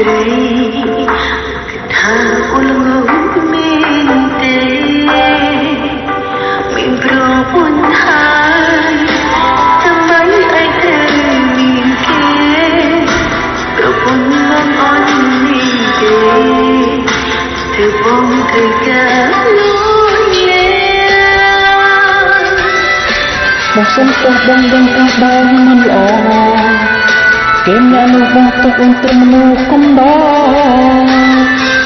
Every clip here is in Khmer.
ត្រីថាអូលងមានទេមានប្រពន្ធហើយចាំបាញ់ឯទៅមានគេប្រពន្ធមកអន់មានទេធ្វើបងធ្វើការលួចមកសុំទោសបងដឹងថាបងមិនល្អគេអ្នកនោះបងទុកអូនត្រឹមមនុស្សកំដរ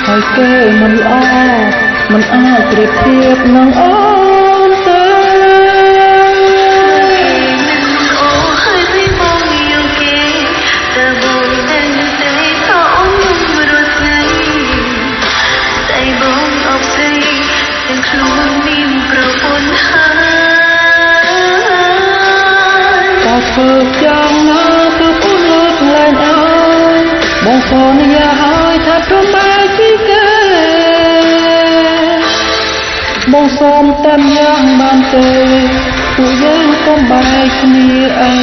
ហើយគេមិនល្អមិនអាចប្រៀបធៀបនឹងអូនទេអូហើយពីបងយកគេតើបងដឹងទេថាអូនមិនរត់ថ្ងៃតែបងអបស្រីទាំងខ្លួនមានប្រពន្ធហើយតើធ្វើយ៉ាងណាបងសន្យាហើយថាព្រមបែកពីគេបងសូមតែយ៉ាងបានទេពួកយើងកុំបែកគ្នាអី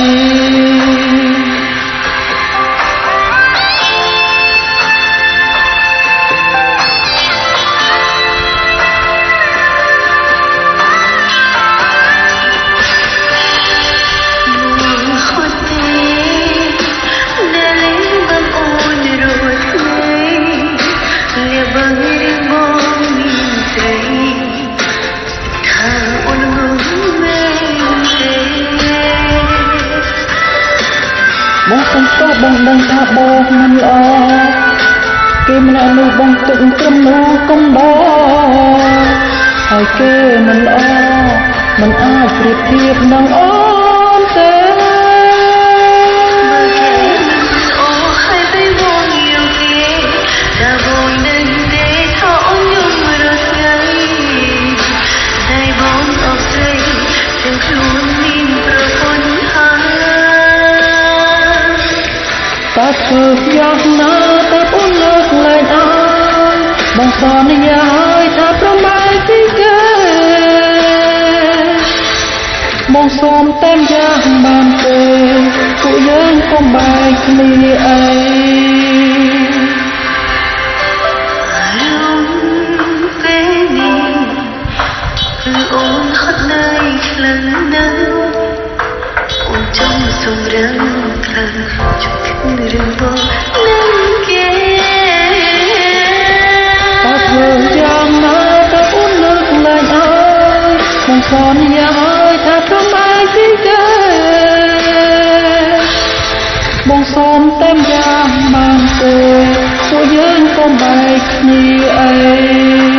បងសុំទោសបងដឹងថាបងមិនល្អគេម្នាក់នោះបងទុកត្រឹមនោះកំដរហើយគេមិនល្អមិនអាចប្រៀបធៀបនឹងអូនទេអូហើយទៅបងយកគេតែបងដឹងទេថាអូនយំរត់ថ្ងៃតែបងអបស្រីទាំងខ្លួនមានប្រពន្ធតើធ្វើយ៉ាងណាតើអូនលើកលែងអើយបងសន្យាហើយថាប្រមាណពីគេបងសូមតែយ៉ាងបានទេពួកយើងកុំបែកគ្នាអីពេលនេះគឺអូនហត់នឿយខ្លាំងណាស់អូនចង់សម្រឹងខ្លាំងជុំរឿងបងនឹងគេតើធ្វើយ៉ាងណាតើអូនលើកលែងអើយបងសន្យាហើយថាប្រមាណពីគេបងសូមតែយ៉ាងបានទេពួកយើងកុំបែកគ្នាអី